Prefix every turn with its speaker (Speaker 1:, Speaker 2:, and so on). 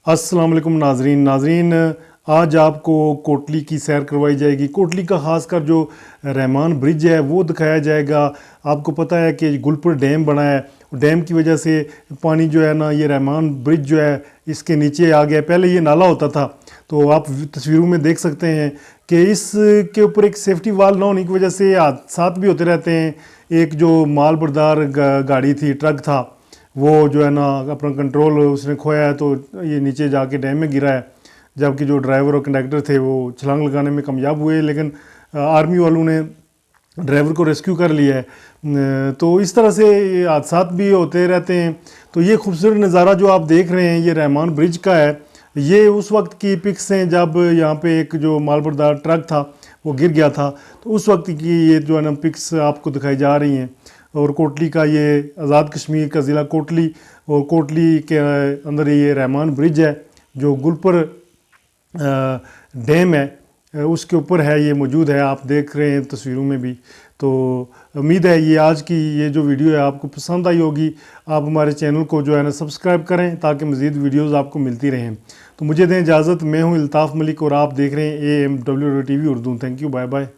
Speaker 1: अस्सलाम वालेकुम नाजरीन, आज आपको कोटली की सैर करवाई जाएगी। कोटली का ख़ासकर जो रहमान ब्रिज है वो दिखाया जाएगा। आपको पता है कि गुलपुर डैम बना है, डैम की वजह से पानी जो है ना, ये रहमान ब्रिज जो है इसके नीचे आ गया। पहले ये नाला होता था, तो आप तस्वीरों में देख सकते हैं कि इसके ऊपर एक सेफ्टी वाल ना होने की वजह से हादसात भी होते रहते हैं। एक जो माल बरदार गाड़ी थी, ट्रक था, वो जो है ना अपना कंट्रोल उसने खोया है, तो ये नीचे जाके डैम में गिरा है। जबकि जो ड्राइवर और कंडक्टर थे वो छलांग लगाने में कामयाब हुए, लेकिन आर्मी वालों ने ड्राइवर को रेस्क्यू कर लिया है। तो इस तरह से हादसा भी होते रहते हैं। तो ये खूबसूरत नज़ारा जो आप देख रहे हैं ये रहमान ब्रिज का है। ये उस वक्त की पिक्स हैं जब यहाँ पे एक जो मालबरदार ट्रक था वो गिर गया था, तो उस वक्त की ये जो है ना पिक्स आपको दिखाई जा रही हैं। और कोटली का ये आज़ाद कश्मीर का ज़िला कोटली, और कोटली के अंदर ये रहमान ब्रिज है जो गुलपुर डैम है उसके ऊपर है, ये मौजूद है, आप देख रहे हैं तस्वीरों में भी। तो उम्मीद है ये आज की ये जो वीडियो है आपको पसंद आई होगी। आप हमारे चैनल को जो है ना सब्सक्राइब करें ताकि मज़ीद वीडियोज़ आपको मिलती रहें। तो मुझे दें इजाज़त, मैं हूँ इल्ताफ़ मलिक और आप देख रहे हैं AMWTV Urdu. Thank you, bye bye.